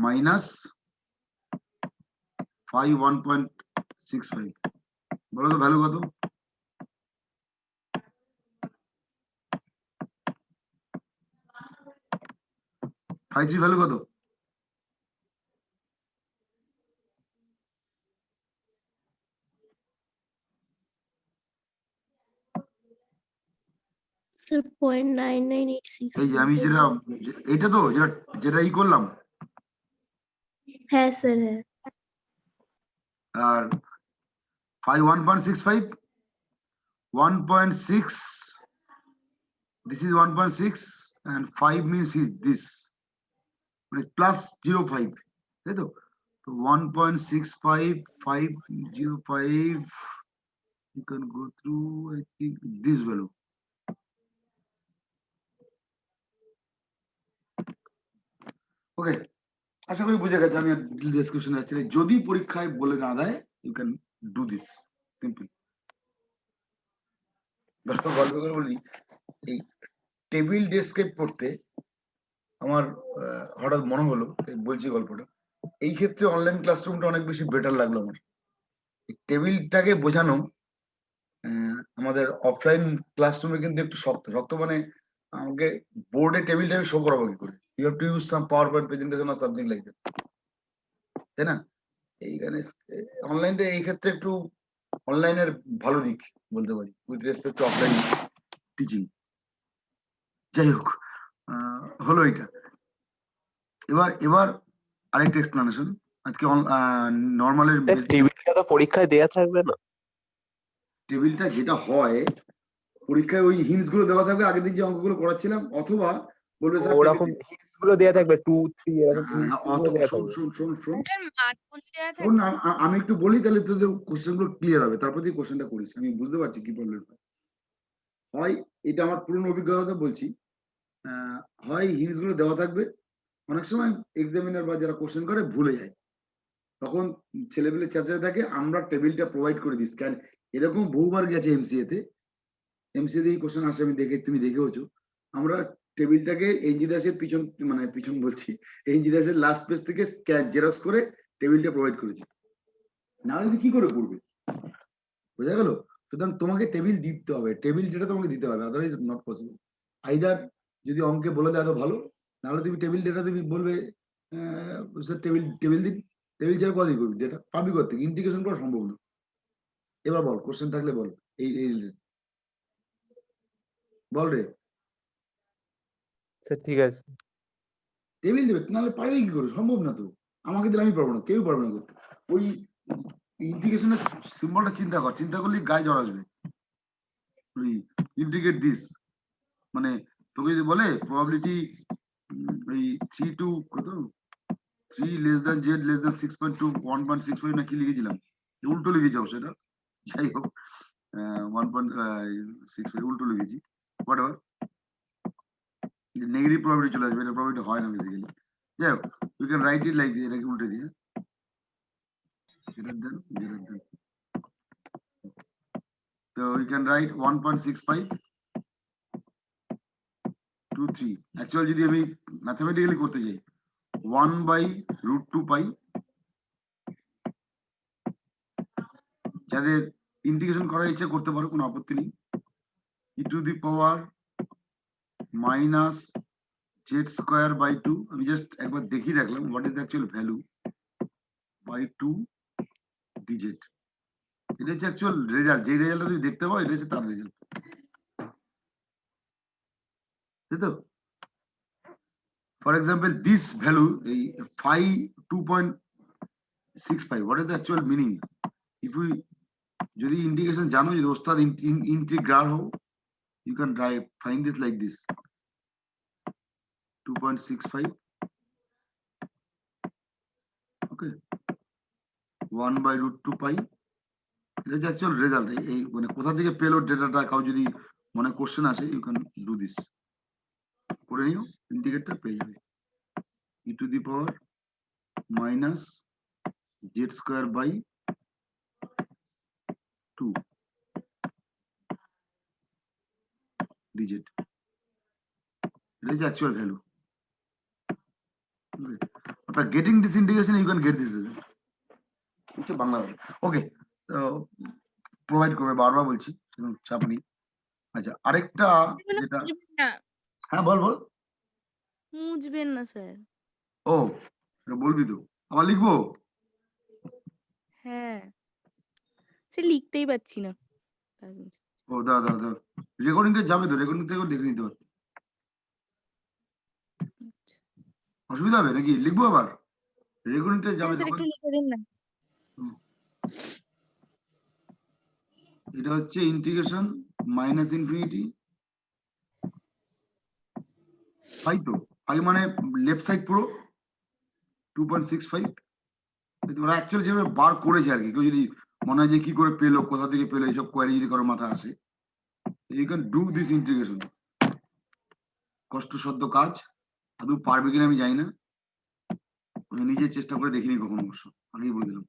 Minus 5 1.65 বলো তো value কত? 5 ভ্যালু কত? স্যার 0.9986 এই যে আমি যেটা এটা তো যেটা ই করলাম, হ্যাঁ স্যার হ্যাঁ আর 5 1.65 1.6, this is 1.6 and 5 means is this, মানে plus 0.5, তাই তো? তো 1.65 505, you can go through, I think this value. ওকে, আশা করি বুঝে গেছে। আমি ডেসক্রিপশন আসছি, যদি পরীক্ষায় বলে না দেয় you can do this simple. গল্প করে বলি, এই টেবিল ডেস্কেপ পড়তে আমার হঠাৎ মনে হলো, বলছি গল্পটা। এই ক্ষেত্রে অনলাইন ক্লাসরুমটা অনেক বেশি বেটার লাগলো আমার। টেবিলটাকে বোঝানো আমাদের অফলাইন ক্লাসরুমে কিন্তু একটু শক্ত শক্ত, মানে আমাকে বোর্ডে টেবিলটা আমি শো করাবো কি করে? You have to use some power point presentation or something like that, তাই না? এইখানে অনলাইনটা এই ক্ষেত্রে একটু অনলাইনের ভালো দিক বলতে পারি with respect to offline teaching. যাই হোক, হলো এটা। এবার আরেকটা এক্সপ্লানেশন আজকে নর্মালের টেবিলটা তো পরীক্ষায় দেয়া থাকবে না। টেবিলটা যেটা হয় পরীক্ষায় ওই হিন্টস গুলো দেওয়া থাকবে, আগের দিন যে অঙ্কগুলো করাচ্ছিলাম, অথবা বলবে স্যার ওরকম হিন্টস গুলো দেয়া থাকবে 2 3 এরকম hints গুলো দেয়া শোন থাকবে। শোন শোন শোন স্যার মার্কগুলো দেয়া শোন থাকে। না, আমি একটু বলি তাহলে তোদের কোশ্চেন গুলো ক্লিয়ার হবে, তারপর তুই কোশ্চেনটা করিস। আমি বুঝতে পারছি কি প্রবলেম হয়। এটা আমার পুরনো অভিজ্ঞতা বলছি। হয় হিন্টস গুলো দেওয়া থাকবে, অনেক সময় এক্সামিনার বা যারা কোশ্চেন করে ভুলে যায়, তখন ছেলেপেলে চেঁচাতে থাকে আমরা টেবিলটা প্রোভাইড করে দিই। স্ক্যান এরকম বহুবার গেছে এমসিএ তে, এমসিএ তে কোশ্চেন আসে, আমি তুমি দেখেওছো। আমরা টেবিলটাকে এনজি দাসের পিছন, মানে পিছন বলছি, এনজি দাসের লাস্ট পেজ থেকে স্ক্যান জেরক্স করে টেবিলটা প্রোভাইড করেছি। নাহলে তুমি কি করে করবে? বোঝা গেল? সুতরাং তোমাকে টেবিল দিতে হবে, টেবিল ডেটা তোমাকে দিতে হবে, আদারওয়াইজ নট পসিবল। আইদার যদি অঙ্কে বলে দেয় তো ভালো, নাহলে তুমি টেবিল ডেটা তুমি বলবে স্যার টেবিল দিন, টেবিল ছাড়া কদিন করবি? ডেটা পাবি করতে ইন্টিগ্রেশন করা সম্ভব না। এবার বল, কোশ্চেন থাকলে বল, এই বল রে। স্যার ঠিক আছে। টেবিল দেবে, নাহলে পারবে কি করে? সম্ভব না তো। আমাকে দিলে আমি পারবো না, কেউ পারবে না করতে। ওই ইন্টিগ্রেশনের সিম্বলটা চিন্তা করলে গায়ে জ্বর আসবে। ওই ইন্টিগ্রেট দিস, মানে তোকে যদি বলে প্রবাবিলিটি ওই 3 টু কত 3 less than Z less than 6.2 1.65 না কি লিখেছিলাম, উল্টো লিখে যাও সেটা, যাই হোক 1.65 উল্টো লিখেছি, হোয়াট এভার, নেগেটিভ প্রবাবিলিটি চলে আসবে, এটা প্রবাবিলিটি হয় না বেসিক্যালি। যাই হোক, you can write it like দিয়ে, এটাকে উল্টে দিয়ে greater than, so you can write 1.65 to 3, actually যদি আমি ম্যাথমেটিক্যালি করতে যাই 1/√2 পাই, যাদের ইন্টিগ্রেশন করার ইচ্ছা করতে পারো, কোনো আপত্তি নেই, e to the power minus z²/2, আমি জাস্ট একবার দেখিয়ে রাখলাম what is the actual value by 2 dz। এটা হচ্ছে অ্যাকচুয়াল রেজাল্ট, যে রেজাল্টটা তুমি দেখতে পাও এটা হচ্ছে তার রেজাল্ট, তাই তো? ফর এক্সাম্পল দিস ভ্যালু এই 5 2.65, what is the actual meaning? If you যদি ইন্টিগ্রেশন জানো, যদি ওস্তাদ ইন্টিগ্রাল হও, you can find this like this 2.65, okay, 1/√2 পাই, এটা হচ্ছে অ্যাকচুয়াল রেজাল্ট। এই মানে কোথা থেকে পেলো ডেটাটা, কাউ যদি মনে কোশ্চেন আসে, ইউ ক্যান ডু দিস, করে নিও, ইন্টিগ্রেটটা পেয়ে যাবে e to the power minus z²/2 dz, এটা হচ্ছে actual value. after getting this integration you can get this result. হচ্ছে বাংলা ওকে প্রোভাইড করবে বারবার বলছি চাপ নেই আচ্ছা আরেকটা যেটা হ্যাঁ বল বল মুছবেন না স্যার ও এটা বলবি তো আমার লিখবো হ্যাঁ সে লিখতেই পাচ্ছি না ও দাদা দাদা রেকর্ডিংটা যাবে তো রেকর্ডিং থেকেও দেখে নিতে পারতি অসুবিধা হবে নাকি লিখবো আবার রেকর্ডিংটা যাবে স্যার একটু লিখে দিন না এটা হচ্ছে ইন্টিগ্রেশন মাইনাস ইনফিনিটি ফাইভ তো ফাইভ মানে লেফট সাইড পুরো 2.65 তোমরা অ্যাকচুয়ালি যেভাবে বার করেছে আর কি কেউ যদি মনে হয় যে কি করে পেলো কোথা থেকে পেলো এইসব কোয়ারি যদি কারো মাথা আসে you can do this integration কষ্টসাধ্য কাজ আদৌ পারবে কিনা আমি জানি না আমি নিজে চেষ্টা করে দেখিনি কখনো অবশ্য আগেই বলে দিলাম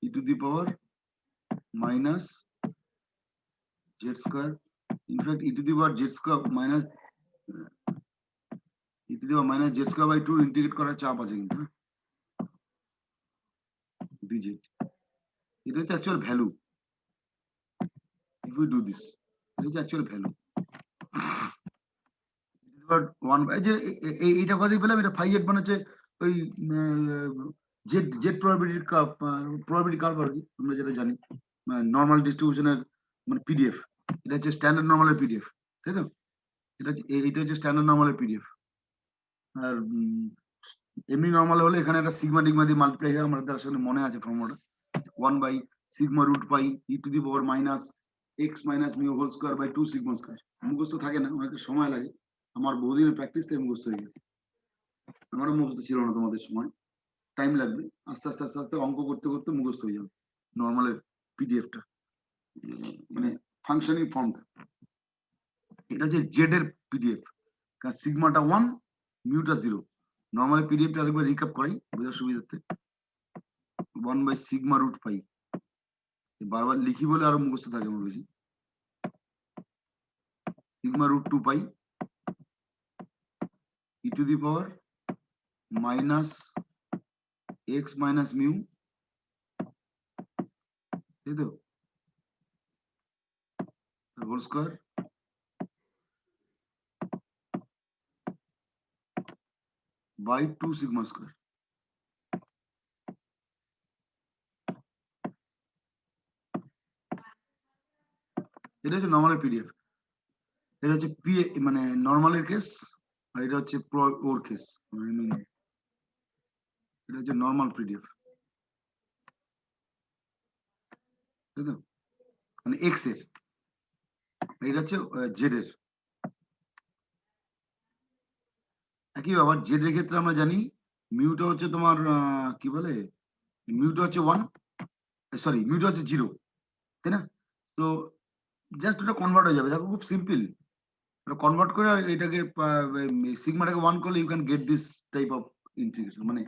e to the power minus z square in fact e to the power z square minus e to the power minus z square by 2 integrate করার চাপ আছে কিন্তু ডিজিট এটা হচ্ছে actual value if we do this এটা হচ্ছে actual value one যে এইটা কথাই পেলাম এটা ফাইভ জেড মানে হচ্ছে ওই জেড জেড প্রবাবিলিটি কার্ভ আর কি আমরা যেটা জানি নর্মাল ডিস্ট্রিবিউশনের মানে পিডিএফ এটা হচ্ছে স্ট্যান্ডার্ড নর্মালের পিডিএফ তাই তো এটা হচ্ছে স্ট্যান্ডার্ড নর্মালের পিডিএফ আর এমনি নর্মাল হলে এখানে একটা সিগমা ডিগমা দিয়ে মাল্টিপ্লাই হয় আমাদের আসলে মনে আছে ফর্মুলাটা 1 by sigma root pi e to the power minus x minus mu whole square by 2 sigma square মুখস্থ থাকে না অনেকটা সময় লাগে আমার বহুদিনের প্র্যাকটিস তাই মুখস্থ হয়ে গেছে আমারও মুখস্থ ছিল না তোমাদের সময় টাইম লাগবে আস্তে আস্তে আস্তে আস্তে অঙ্ক করতে করতে মুখস্থ হয়ে যাবে নর্মালের পিডিএফটা মানে ফাংশনিং ফর্মটা এটা হচ্ছে জেড এর পিডিএফ কারণ সিগমাটা 1 মিউটা 0 নর্মাল পিডিএফটা আরেকবার রিক্যাপ করাই বোঝার সুবিধার্থে 1 বাই সিগমা রুট পাই বারবার লিখি বলে আরো মুখস্থ থাকে আমার বেশি sigma root 2 pi e to the power minus x minus mu তাই তো whole square by 2 sigma square এটা হচ্ছে নর্মালের পিডিএফ এটা হচ্ছে পিএ মানে নর্মালের কেস আর এটা হচ্ছে ওর কেস এটা হচ্ছে নর্মাল পিডিএফ তাই তো মানে এক্স এর এটা হচ্ছে জেড এর একই আবার জেড এর ক্ষেত্রে আমরা জানি মিউটা হচ্ছে তোমার কি বলে মিউটা হচ্ছে 1 সরি মিউটা হচ্ছে 0 তাই না তো জাস্ট ওটা কনভার্ট হয়ে যাবে দেখো খুব সিম্পল ওটা কনভার্ট করে এটাকে সিগমাটাকে 1 করলে you can get this type of integration মানে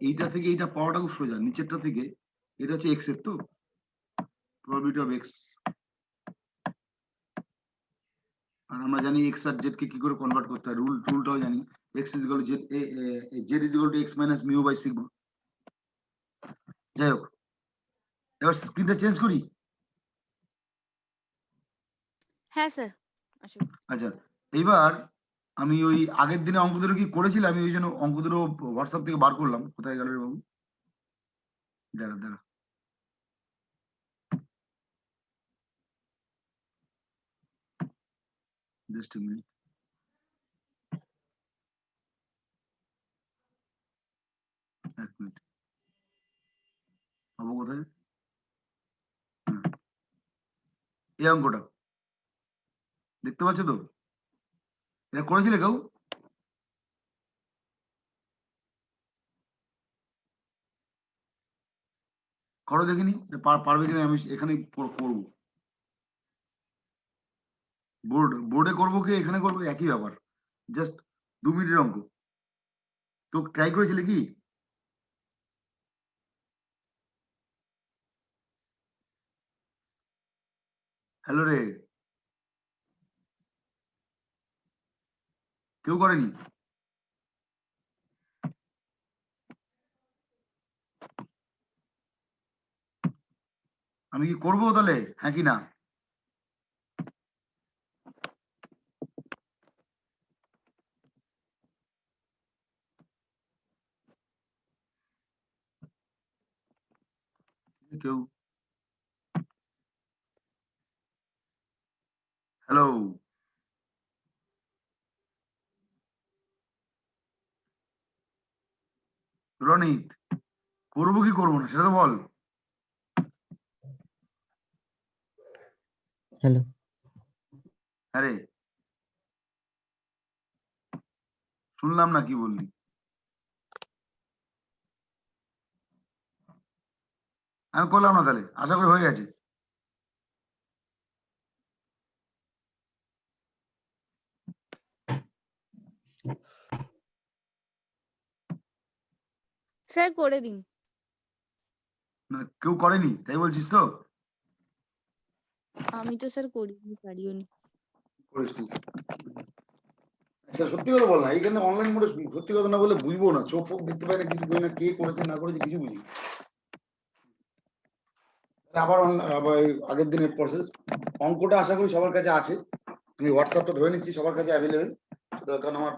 এইটা থেকে এইটা পাওয়াটা খুব সোজা নিচেরটা থেকে এটা হচ্ছে এক্স এর তো প্রবাবিলিটি অফ এক্স আর আমরা জানি এক্স আর জেড কে কি করে কনভার্ট করতে হয় রুলটাও জানি x is equal to z z is equal to x minus mu by sigma যাই হোক এবার স্ক্রিনটা চেঞ্জ করি হ্যাঁ স্যার আসুন আচ্ছা এইবার আমি ওই আগের দিনে অঙ্ক দুটো কি করেছিলাম আমি ওই জন্য অঙ্ক দুটো হোয়াটসঅ্যাপ থেকে বার করলাম কোথায় গেল রে বাবু দাঁড়া দাঁড়া জাস্ট এ মিনিট এক মিনিট পাবো কোথায় এই অঙ্কটা দেখতে পাচ্ছ তো এটা করেছিলে কেউ করো দেখিনি পারবে কিনা আমি এখানে করবো বোর্ডে করবো কি এখানে করবো একই ব্যাপার জাস্ট 2 মিনিটের অঙ্ক তো ট্রাই করেছিলে কি হ্যালো রে কেউ করেনি আমি কি করবো তাহলে, হ্যাঁ কি না? কেউ হ্যালো, রনিত, করবো কি করবো না সেটা তো বল। হ্যালো, আরে শুনলাম না কি বললি। আমি করলাম না তাহলে, আশা করি হয়ে গেছে। স্যার করে দিন। মানে কেউ করেনি তাই বলছিস তো? আমি তো স্যার করিনি, পারিও নি। করিস তুই। আচ্ছা সত্যি কথা বল না, এইখানে অনলাইন মোডে সত্যি কথা না বলে বুঝবো না, চোখ ফোক দেখতে পাই না, কিছু বুঝি না, কে করেছে না করেছে কিছু বুঝি না। আবার আবার এই আগের দিনের প্রসেস, অঙ্কটা আশা করি সবার কাছে আছে। আমি হোয়াটসঅ্যাপটা ধরে নিচ্ছি সবার কাছে অ্যাভেলেবেল, কারণ আমার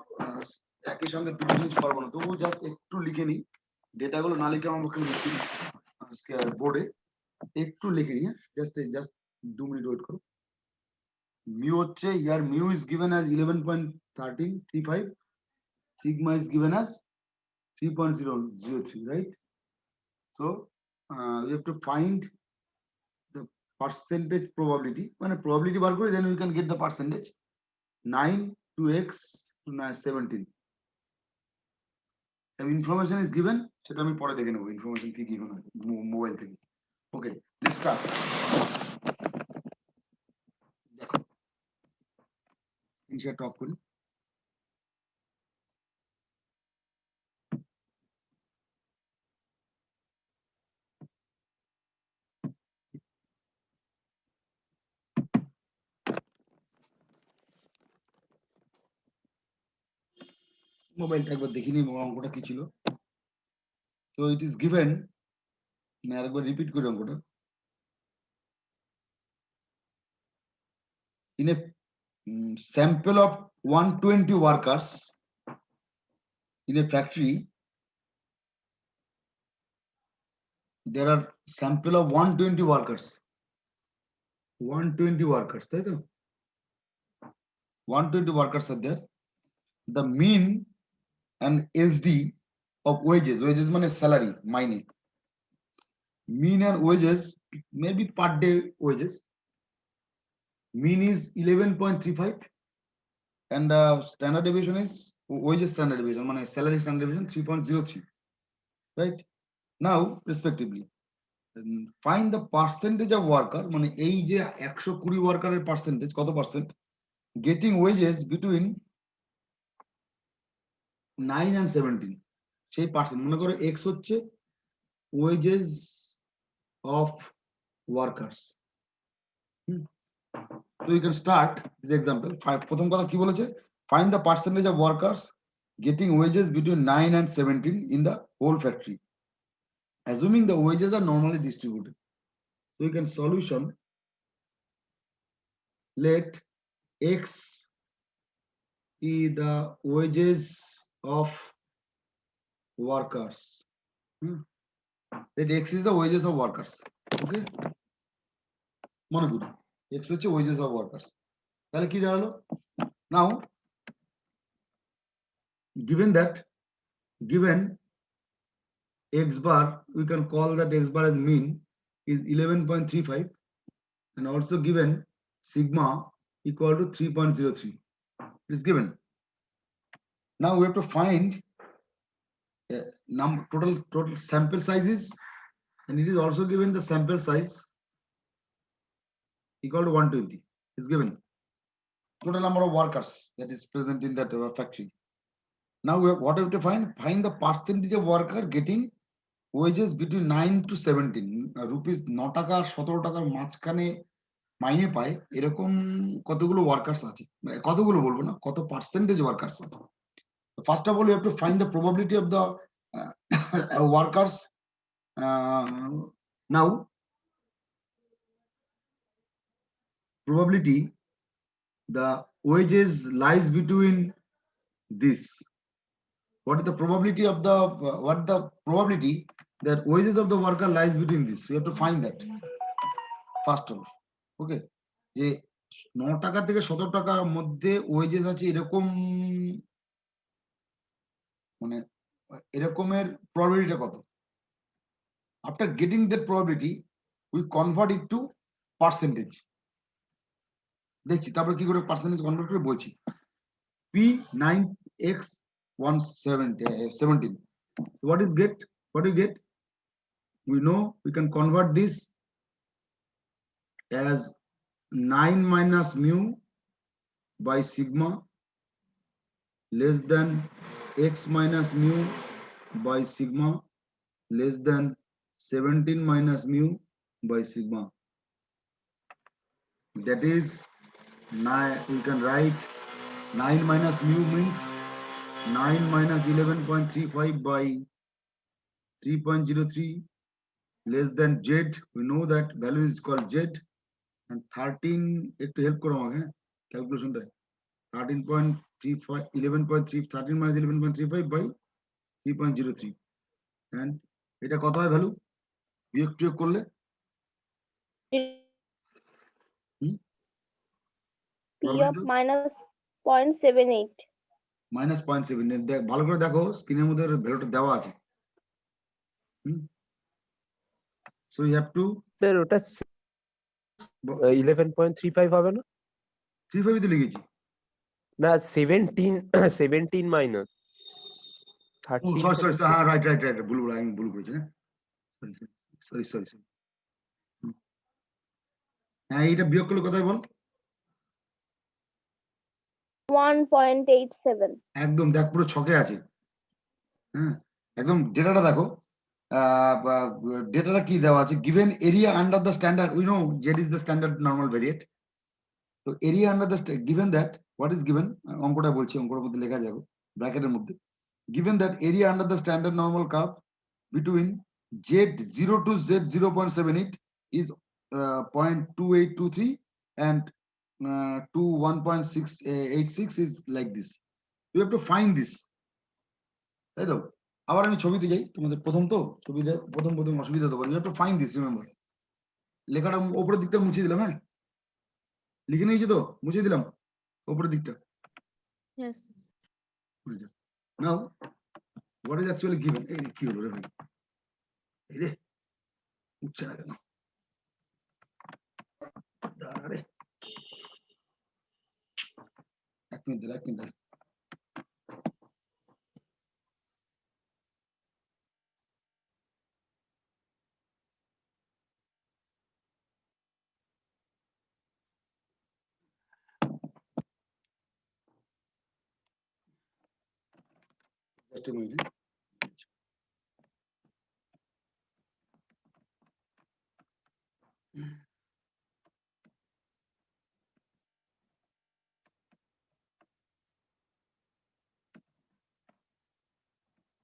একই সঙ্গে দুটো জিনিস পারবো না, তবু জাস্ট একটু লিখে নিই, ডেটাগুলো না লিখে আমার পক্ষে লিখছি বোর্ডে, একটু লিখে নিই, জাস্ট 2 মিনিট ওয়েট করো। মিউ হচ্ছে, here mu is given as 11.1335, sigma is given as 3.003, right? So we have to find the percentage probability, মানে probability বার করে then we can get the percentage. 9 to x to 17. Information is given, সেটা আমি পরে দেখে নেবো information কি given হয় mobile থেকে। ওকে, লেটস স্টার্ট। দেখো স্ক্রিন শেয়ার টপ করি। মোবাইলটা একবার দেখিনি অঙ্কটা কি ছিল। তো ইট ইজ গিভেন, আমি আরেকবার রিপিট করি অঙ্কটা। In a sample of 120 workers in a factory, there are sample of 120 workers, 120 workers, তাই তো? 120 workers are there. The mean and SD of wages মানে salary মাইনে, mean and wages maybe per day wages, mean is 11.35 and standard deviation is wages standard deviation মানে salary standard deviation 3.03, right? Now respectively find the percentage of worker, মানে এই যে 120 ওয়ার্কারের percentage কত percent getting wages between 9 and 17, সেই percent মনে করো x হচ্ছে ওয়েজেস অফ ওয়ার্কার্স। তো you can start this example. প্রথম কথা কি বলেছে, find the percentage of workers getting wages between 9 and 17 in the whole factory, assuming the wages are normally distributed. So you can solution, let x is the wages of workers. Let x is the wages of workers. Okay, মনে করি x হচ্ছে wages of workers, তাহলে কি দাঁড়ালো? Now given that, given x bar, we can call that x bar as mean is 11.35 and also given sigma equal to 3.03. It is given. Now we have to find number total sample sizes, and it is also given the sample size equal to 120 is given. Total number of workers that is present in that factory. Now what we have to find the percentage of worker getting wages between 9 to 17 rupees, 9 টাকা 17 টাকার মাঝখানে মাইনে পায় এরকম কতগুলো workers আছে, কতগুলো বলবো না, কত পার্সেন্টেজ ওয়ার্কার্স আছে। First of all, you have to find the probability of the workers. Now probability the wages lies between this. What is the probability of the what the probability that wages of the worker lies between this? We have to find that first of all. Okay, যে 9 টাকা থেকে 17 টাকার মধ্যে wages আছে এরকম, মানে এরকমের প্রবাবিলিটিটা কত? After getting that probability, we convert it to percentage. দেখছি তারপর কি করে পার্সেন্টেজ কনভার্ট করে বলছি। P9x 117. What is get? What do you get? We know we can convert this as 9 minus mu by sigma less than x minus mu by sigma less than 17 minus mu by sigma. That is 9. We can write 9 minus mu means 9 minus 11.35 by 3.03 less than z. We know that value is called z, and 13 একটু help করো আমাকে ক্যালকুলেশনটা। 13.35 11.3 13 minus 11.35 by 3.03, and এটা কত হয় value বিয়োগ টিয়োগ করলে? P of minus 0.78. Minus 0.7। ভালো করে দেখো স্ক্রিনের মধ্যে ভ্যালুটা দেওয়া আছে। So you have to sir ওটা 11.35 হবে না? 35 তো লিখেছি। না 17 মাইনাস ও 13। সরি সরি হ্যাঁ রাইট রাইট রাইট ভুল ভুল আমি ভুল করেছি না, সরি সরি সরি। হ্যাঁ এইটা বিয়োগ করলে কোথায় বল? 1.87. একদম দেখ পুরো ছকে আছে। হ্যাঁ একদম ডেটাটা দেখো, ডেটাটা কি দেওয়া আছে? Given area under the standard, we know z is the standard normal variate. তো area under the given that what is given, অঙ্কটা বলছি, অঙ্কটার মধ্যে লেখা যাবে ব্র্যাকেটের মধ্যে। Given that area under the standard normal curve between Z0 to Z0.78 is 0.2823 and to 1.686 is like this. You have to find this. তাই তো? আবার আমি ছবিতে যাই, তোমাদের প্রথম তো ছবিতে প্রথম অসুবিধা দেবো। You have to find this, remember. লেখাটা উপরের দিকটা মুছে দিলাম, হ্যাঁ লিখে নিয়েছি তো, মুছে দিলাম উপরের দিকটা। Yes. Now what is actually given? এই কি হলো রে ভাই, এই রে উঠছে না কেন? দাঁড়া রে, এক মিনিট দাঁড়া, এক মিনিট দাঁড়া। Just a minute.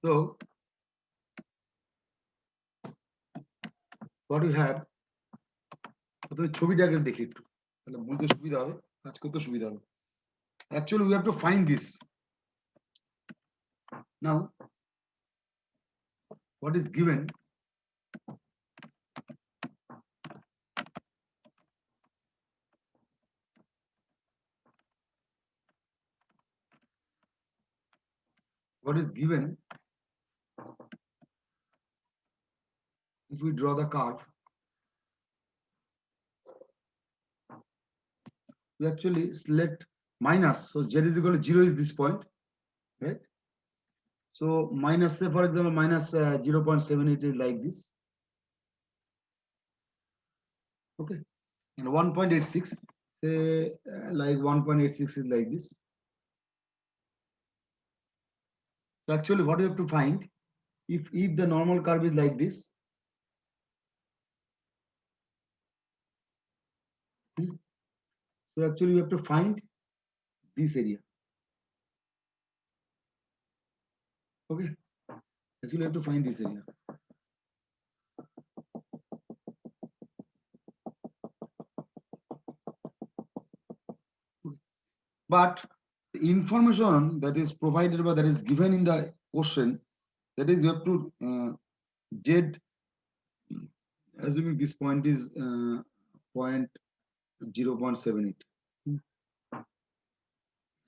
So what we have, প্রথমে ছবিটাকে দেখি একটু, তাহলে বুঝতে সুবিধা হবে, কাজ করতে সুবিধা হবে। Actually we have to find this. Now what is given? What is given if we draw the curve? We actually select minus, so z is equal to 0 is this point, right? So minus, say for example minus 0.78 is like this, okay, and 1.86, say like 1.86 is like this. So actually what you have to find, if the normal curve is like this, so actually you have to find this area, okay, actually you have to find this area. but the information that is provided or that is given in the question, that is you have to z, assuming this point is point 0.78.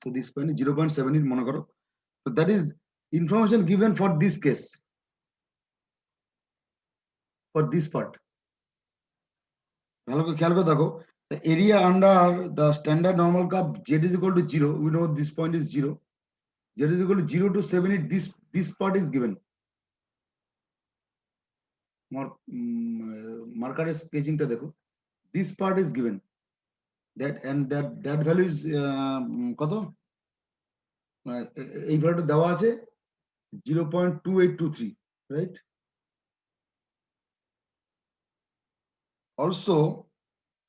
So this point is 0.78 মনে করো, so that is information given for this case, for this part. ভালো করে খেয়াল করে দেখো, the area under the standard normal curve z is equal to 0, we know this point is 0, z is equal to 0 to 78, this part is given. Marker sketching টা দেখো, this part is given, that and that value is কত, এই ভ্যালুটা দেওয়া আছে 0.2823, right? Also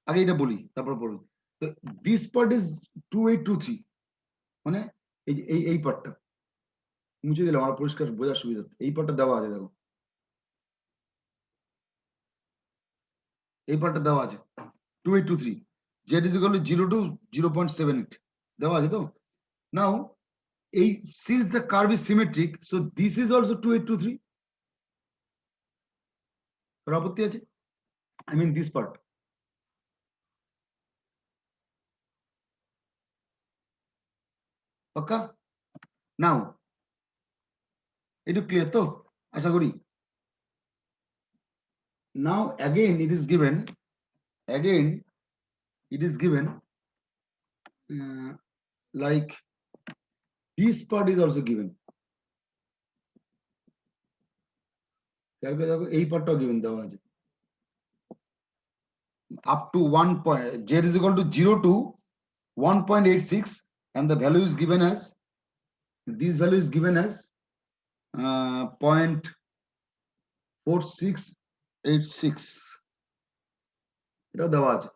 আগে এটা বলি তারপর বলি, this part is 2823, মানে এই পার্টটা মুছে দিলাম আমার পরিষ্কার বোঝার সুবিধা, এই পার্টটা দেওয়া আছে দেখো, এই পার্টটা দেওয়া আছে 2823, z is equal to 0 to 0.78 দেওয়া আছে তো। Now since the curve is symmetric, so this is also 2823, আপত্তি আছে, I mean this part, পাক্কা? Now এটা ক্লিয়ার তো আশা করি। Now again it is given like this part is also given, দেখো এই পার্টটাও given দেওয়া আছে up to 1 point, z is equal to 0 to 1.86, and the value is given as, this value is given as 0.4686, এটা দেওয়া আছে,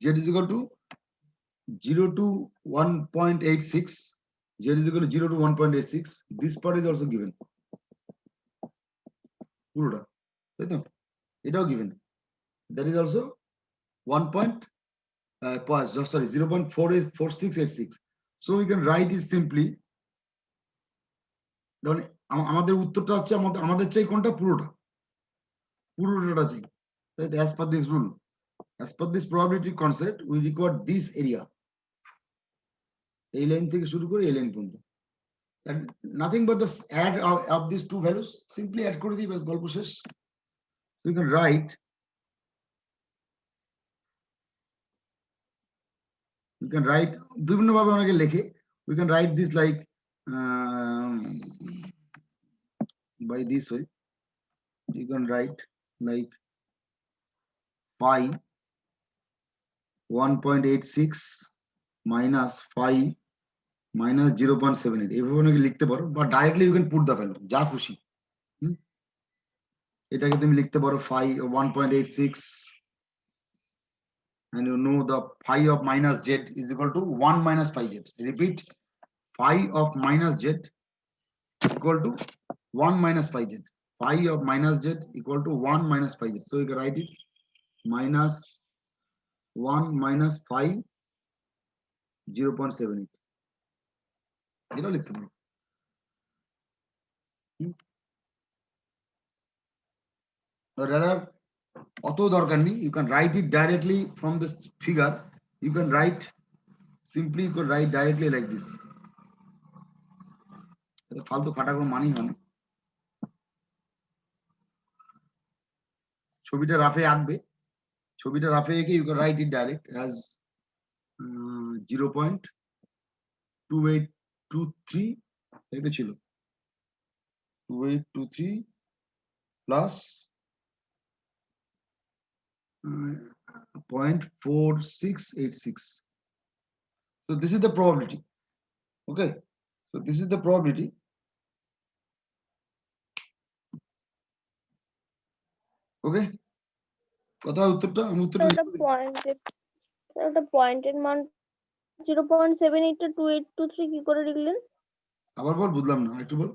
z is equal to 0 to 1.86, z is equal to 0 to 1.86, this part is also given, পুরোটা তাই তো, এটাও given, that is also 0.4686, so we can write it simply, মানে আমাদের উত্তরটা হচ্ছে আমাদের চাই কোনটা, পুরোটা চাই, as per this rule, as per this probability concept, we require this area, এই লাইন থেকে শুরু করে এই লাইন পর্যন্ত, and nothing but the add of these two values, simply add করে দিই, ব্যাস গল্প শেষ। So you can write, বিভিন্ন ভাবে অনেকে লেখে, we can write this like by this way, you can write like phi 1.86 minus phi minus 0.78, এভাবে অনেকে লিখতে পারো, বা directly you can put the value, যা খুশি, এটাকে তুমি লিখতে পারো phi 1.86, and you know the phi of minus z is equal to 1 minus phi z. Repeat, phi of minus z equal to 1 minus phi z. Phi of minus z equal to 1 minus phi z. So you can write it minus 1 minus phi 0.78. এটা লিখতে পারো। Rather, অত দরকার নেই, you can write it directly from this figure, you can write simply, you can write directly like this, ফালতু খাটা কোনো মানেই হয় না, ছবিটা রাফে আঁকবে, ছবিটা রাফে এঁকে you can write it direct as 0.2823, এই তো ছিল 2823 plus 0.4686. So this is the probability. Okay, so this is the probability. Okay, কথা উত্তরটা আমি উত্তরটা একটা পয়েন্টের মান 0.78 টা 2823 কি করে লিখলেন? আবার বল, বুঝলাম না, একটু বল।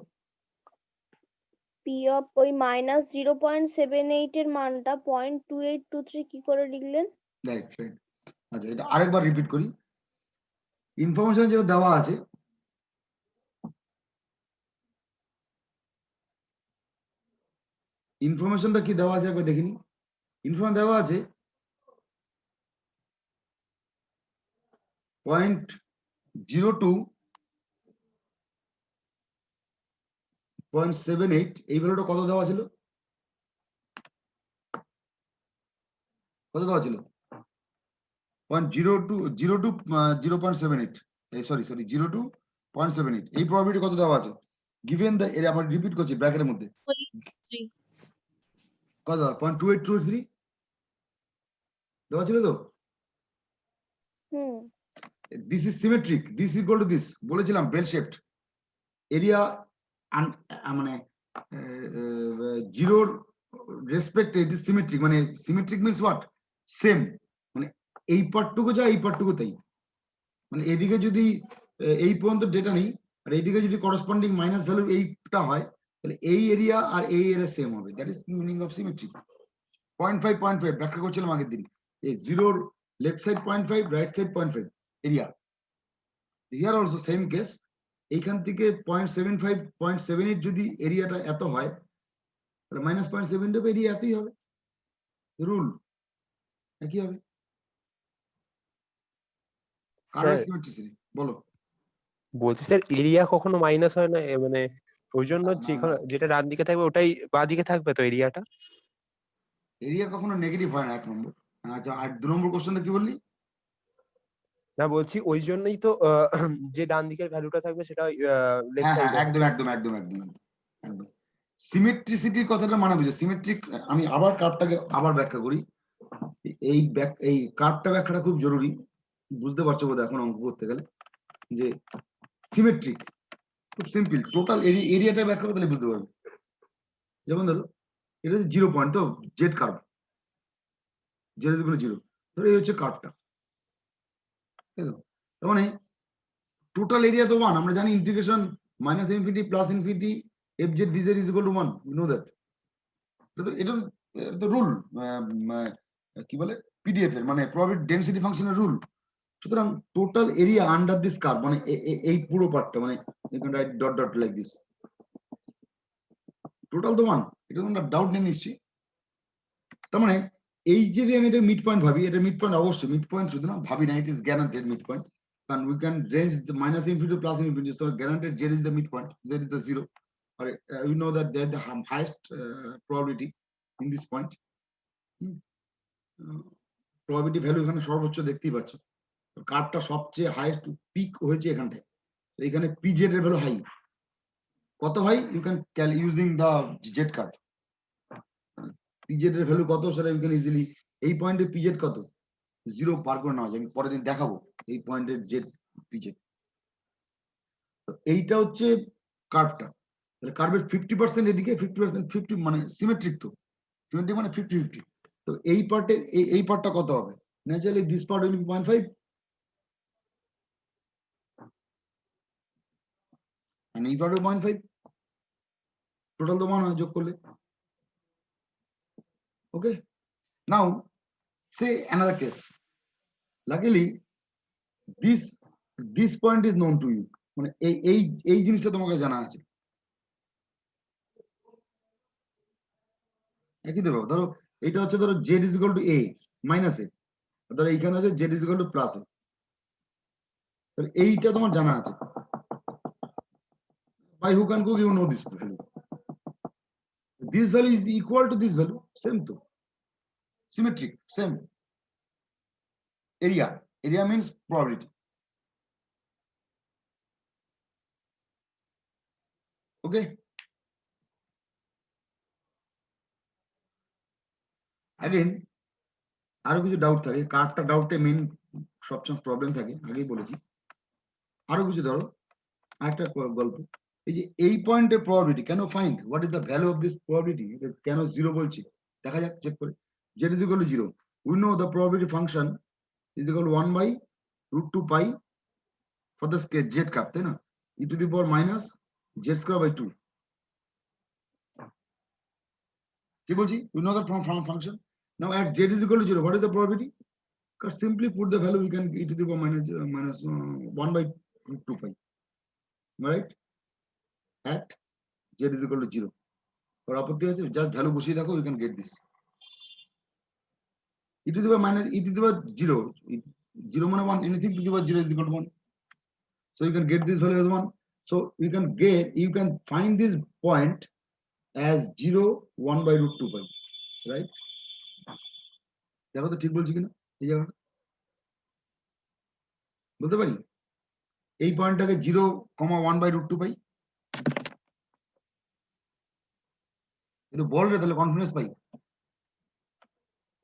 p অফ ওই মাইনাস 0.78 এর মানটা 0.2823 কি করে লিখলেন? রাইট, আচ্ছা এটা আরেকবার রিপিট করি, ইনফরমেশন যেটা দেওয়া আছে ইনফরমেশনটা কি দেওয়া আছে একবার দেখিনি। ইনফরমেশন দেওয়া আছে 0.02.78 এই ভ্যালুটা কত দেওয়া ছিল? কত দেওয়া ছিল? 0.02.78 সরি 0.2.78 এই প্রবাবিলিটি কত দেওয়া আছে? গিভেন দ্য এরিয়া, আমরা রিপিট করছি ব্র্যাকেটের মধ্যে, 3 কত দেওয়া? 0.2823 দেওয়া ছিল তো। হুম this is symmetric, this equal to this, বলেছিলাম বেল শেপড এরিয়া, মানে জিরোর রেসপেক্ট ইট ইজ সিমেট্রিক, মানে সিমেট্রিক মিন্স হোয়াট, সেম, মানে এই পার্টটুকু যা এই পার্টটুকু তাই, মানে এদিকে যদি এই পর্যন্ত ডেটা নেই আর এইদিকে যদি করসপন্ডিং মাইনাস ভ্যালু এইটা হয়, তাহলে এই এরিয়া আর এই এরিয়া সেম হবে, that is meaning of symmetric. 0.5 ব্যাখ্যা করছিলাম আগের দিন, এই জিরোর left side 0.5, right side 0.5 area, here also same case, এইখান থেকে 0.75 0.78 যদি এরিয়াটা এত হয় তাহলে মাইনাস 0.7 এরিয়া এতই হবে, রুল একই হবে। কার্ভের সিমেট্রিসিটি বলো। বলছি স্যার এরিয়া কখনো মাইনাস হয় না, মানে ওই জন্য যেটা ডান দিকে থাকবে ওটাই বাঁ দিকে থাকবে তো এরিয়াটা? এরিয়া কখনো নেগেটিভ হয় না, 1 নম্বর। আচ্ছা, আর 2 নম্বর কোশ্চেনটা কি বললি? না বলছি ওই জন্যই তো যে ডান দিকের ভ্যালুটা থাকবে সেটা লেফট হ্যাঁ হ্যাঁ, সাইডে। একদম একদম একদম একদম একদম একদম। সিমেট্রিসিটির কথাটা মানে বুঝো, সিমেট্রিক, আমি আবার কার্ভটাকে আবার ব্যাখ্যা করি, এই কার্ভটা ব্যাখ্যাটা খুব জরুরি, বুঝতে পারছো বোধহয় এখন অঙ্ক করতে গেলে, যে সিমেট্রিক খুব সিম্পল, টোটাল এরিয়াটা ব্যাখ্যা করতে বুঝতে পারবে। যেমন ধরো এটা হচ্ছে 0 পয়েন্ট, তো Z curve, Z is equal two 0, ধরো এই হচ্ছে কার্ভটা, তাই তো? তার মানে টোটাল এরিয়া তো 1, আমরা জানি integration minus infinity plus infinity f z d z is equal to 1, you know that, এটা তো রুল, কি বলে পিডিএফ এর, মানে প্রবাবিলিটি ডেনসিটি ফাংশনের রুল। সুতরাং total area under this curve, মানে এই পুরো পার্টটা, মানে you can write dot dot like this, total তো 1, এটা তো আমরা ডাউট নেই নিশ্চয়ই। তার মানে এই যে আমি এটা মিড পয়েন্ট ভাবি, এটা মিড পয়েন্ট, অবশ্যই মিড পয়েন্ট শুধু না ভাবি না, it is guaranteed mid point, কারণ we can range the minus infinity plus infinity, so guaranteed z is the mid point, z is the 0, or you know that they are the highest probability in this point. Probability value এখানে সর্বোচ্চ দেখতেই পাচ্ছ, কার্ভটা সবচেয়ে highest peak হয়েছে এখানটায়, তো এখানে P Z এর ভ্যালু হাই, কত high, you can using the z curve, P Z এর ভ্যালু কত সেটা ইউ ক্যান ইজিলি, এই পয়েন্টে পিজেড কত, 0 পার করে নেওয়া যায়, আমি পরের দিন দেখাবো এই পয়েন্টের জেড পিজেড। তো এইটা হচ্ছে কার্ভটা, তাহলে কার্ভের 50% এদিকে 50% 50, মানে সিমেট্রিক, তো সিমেট্রিক মানে 50-50, তো এই পার্টের এই পার্টটা কত হবে, naturally this part will be 0.5, and এই পার্টও 0.5, টোটাল তো 1 হয় যোগ করলে। Okay, now say another case, luckily this point is known to you, মানে এই জিনিসটা তোমাকে জানা আছে, একই দেবো, ধরো এটা হচ্ছে, ধরো z is equal to a minus a, ধরো এইখানে হচ্ছে z is equal to plus a, তাহলে এইটা তোমার জানা আছে, by hook and crook you know this value, this value is equal to this value, same to symmetric, same area means probability. Okay, again আরো কিছু ডাউট থাকে, কার্ভটা ডাউটে main সবচেয়ে problem থাকে, আগেই বলেছি। আরো কিছু ধরো একটা গল্প, এই যে এই পয়েন্টের প্রবাবিলিটি কেন find, what is the value of this probability, কেন 0 বলছি, দেখা যাক চেক করে, z is equal to 0, we know the probability function is equal to 1/√2 pi for the z curve, তাই না, e to the power minus z square by 2, ঠিক বলছি, we know the from function, now at z is equal to 0, what is the probability, Because simply put the value, we can e to the power minus 1 by root 2 pi, right? At z is equal to 0. Or আপত্তি আছে, just value বসিয়ে দেখো, you can get this. E to the power minus e to the power 0. 0 মানে 1, anything to the power 0 is equal to 1. So you can get this value as 1. So you can find this point as 0, 1 by root 2 pi, right? দেখো তো ঠিক বলছি কিনা এই জায়গাটা বলতে পারি এই পয়েন্টটাকে 0, 1 by root 2 pi একটু বল রে তাহলে কনফিডেন্স পাই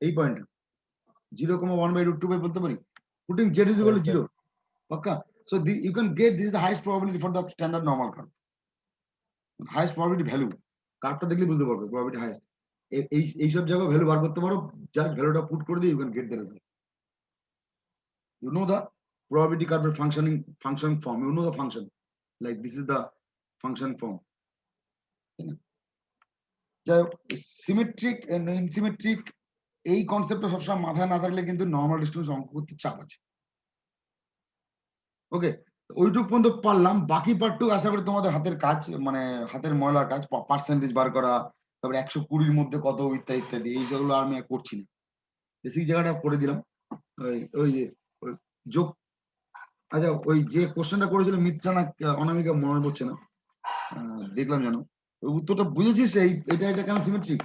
এই পয়েন্ট 0, 1 by root 2 pi বলতে পারি putting z is equal to 0 পাক্কা so you can get this is the highest probability for the standard normal curve highest probability value কার্ভটা দেখলে বুঝতে পারবে probability highest এই সব জায়গায় ভ্যালু বার করতে পারো জাস্ট ভ্যালুটা পুট করে দিয়ে you can get the result you know the probability curve function form you know the function like this is the function form যাই হোক সিমেট্রিক এন্ড ইনসিমেট্রিক এই কনসেপ্টটা সবসময় মাথায় না থাকলে কিন্তু নরমাল ডিস্ট্রিবিউশন অঙ্ক করতে চাপ আছে ওকে ওইটুকু পর্যন্ত পারলাম বাকি পার্টটুকু আশা করি তোমাদের হাতের কাজ মানে হাতের ময়লার কাজ পার্সেন্টেজ বার করা তারপরে 120 মধ্যে কত ইত্যাদি ইত্যাদি এই যেগুলো আমি করছি না বেসিক জায়গাটা করে দিলাম ওই যে যোগ আচ্ছা ওই যে কোশ্চেনটা করেছিল মিত্রা না অনামিকা মনে পড়ছে না দেখলাম জানো ওই উত্তরটা বুঝেছিস এটা কেন সিমেট্রিক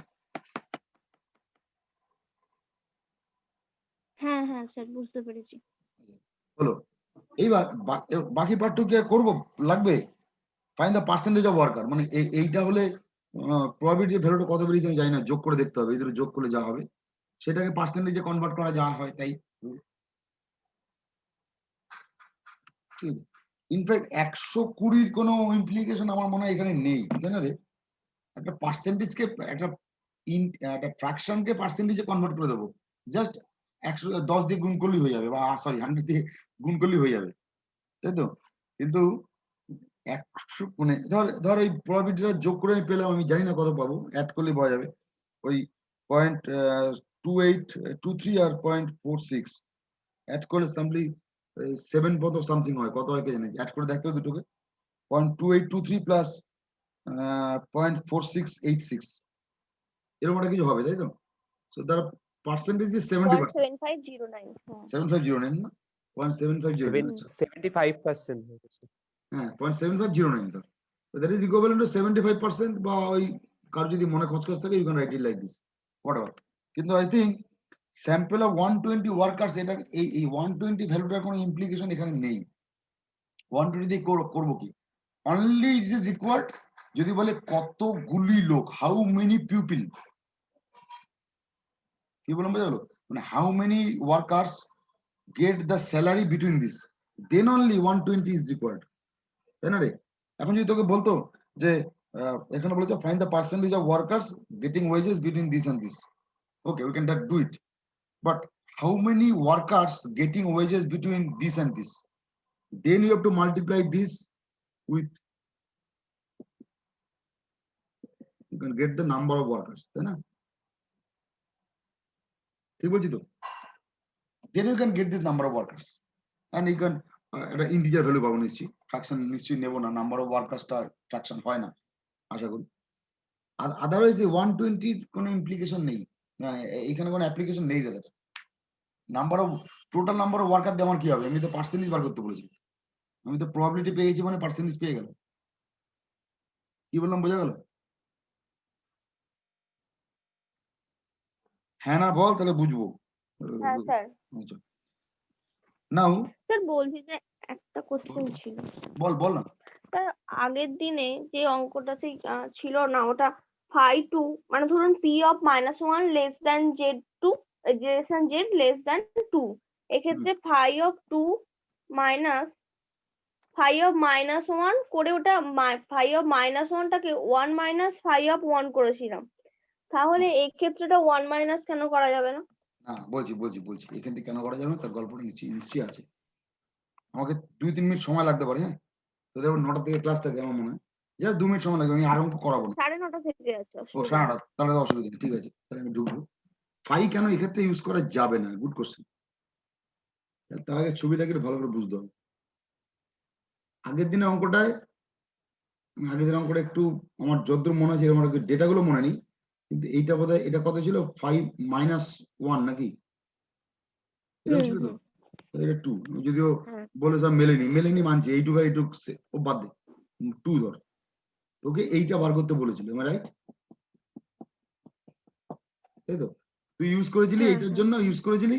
হ্যাঁ হ্যাঁ স্যার বুঝতে পেরেছি হলো এইবার বাকি পার্টটুকু করবো লাগবে find the percentage of worker মানে এইটা হলে প্রবাবিলিটি ভ্যালুটা কত বেরিয়েছে আমি জানি না যোগ করে দেখতে হবে এই দুটো যোগ করলে যা হবে সেটাকে পার্সেন্টেজে কনভার্ট করা যা হয় তাই ইনফ্যাক্ট 120 কোনো ইমপ্লিকেশন আমার মনে হয় এখানে নেই তাই না রে একটা পার্সেন্টেজকে একটা ফ্র্যাকশনকে পার্সেন্টেজে কনভার্ট করে দেবো জাস্ট 110 দিয়ে গুণ করলেই হয়ে যাবে বা সরি 100 দিয়ে গুণ করলেই হয়ে যাবে তাই তো কিন্তু 100 মানে ধর এই প্রবাবিলিটিটা যোগ করে আমি পেলাম আমি জানি না কত পাবো অ্যাড করলে পাওয়া যাবে ওই 0.2823 আর 0.46 অ্যাড করলে সামলি 7 কত সামথিং হয় কত হয় কে জানে অ্যাড করে দেখতে হবে দুটোকে 0.2823 প্লাস 0.4686 এরকম একটা কিছু হবে তাই তো সো তার পার্সেন্টেজ ইজ 70% 0.7509 7509 না 0.7509 75% হ্যাঁ 0.7509 তো দ্যাট ইজ ইকুইভ্যালেন্ট টু 75% বা ওই কার যদি মনে খচখচ থাকে you can write it like this whatever কিন্তু I think sample of 120 workers এটা এই 120 ভ্যালুটার কোনো ইমপ্লিকেশন এখানে নেই 120 দিয়ে করব কি অনলি ইজ রিকোয়ার্ড যদি বলে কতগুলি লোক হাউ মেনি পিপল কি বললাম বোঝা গেল মানে how many workers get the salary between this then only 120 is required তাই না রে এখন যদি তোকে বলতো যে এখানে বলেছে find the percentage of workers getting wages between this and this okay we can do it but how many workers getting wages between this and this then you have to multiply this with you can get the number of workers তাই না ঠিক বলছি তো then you can get this number of workers and you can একটা integer value পাবো নিশ্চয়ই fraction নিশ্চয়ই নেব না নাম্বার অফ ওয়ার্কার্সটা ফ্র্যাকশন হয় না আশা করি আর আদারওয়াইজ এই 120 কোনো ইমপ্লিকেশন নেই মানে এখানে কোনো অ্যাপ্লিকেশন নেই দাদা number of total number of worker দিয়ে আমার কি হবে আমি তো পার্সেন্টেজ বার করতে বলেছি আমি তো প্রবাবিলিটি পেয়ে গেছি মানে পার্সেন্টেজ পেয়ে গেল কি বললাম বোঝা গেল হ্যাঁ না বল তাহলে বুঝবো হ্যাঁ স্যার নাও স্যার বলছি যে একটা কোশ্চেন ছিল বল না স্যার আগের দিনে যে অঙ্কটা সেই ছিল না ওটা ফাই 2 মানে ধরুন P of -1 less than z2 z less than 2 এক্ষেত্রে phi of 2 minus phi of -1 করে ওটা ফাই অফ -1 টাকে 1 মাইনাস ফাই অফ 1 করেছিলাম তাহলে এই ক্ষেত্রেটা 1 মাইনাস কেন করা যাবে না না বলছি এখান থেকে কেন করা যাবে না তার গল্পটা নিশ্চয়ই আছে আমাকে 2-3 মিনিট সময় লাগতে পারে হ্যাঁ তোদের 9টা থেকে ক্লাস থাকে আমার মনে হয় যা 2 মিনিট সময় লাগবে আমি আর অঙ্ক করাবো না 9:30 থেকে আছে ও 9:30 তাহলে তো অসুবিধা নেই ঠিক আছে তাহলে আমি ঢুকবো ফাই কেন এক্ষেত্রে ইউজ করা যাবে না গুড কোশ্চেন তার আগে ছবিটাকে একটু ভালো করে বুঝতে হবে। আগের দিনের অঙ্কটা একটু আমার যতদূর মনে আছে আমার ডেটাগুলো মনে নেই, কিন্তু এইটা বোধহয় এটা কত ছিল 5 - 1 নাকি এরকম ছিল তো? এটা 2, যদিও হ্যাঁ। বলে স্যার মেলেনি মানছি, এইটুকু আর এইটুকু ও বাদ দে, 2 ধর, তোকে এইটা বার করতে বলেছিল, এম রাইট? তাই তো? তুই ইউজ করেছিলি হ্যাঁ, এইটার হ্যাঁ। জন্য ইউজ করেছিলি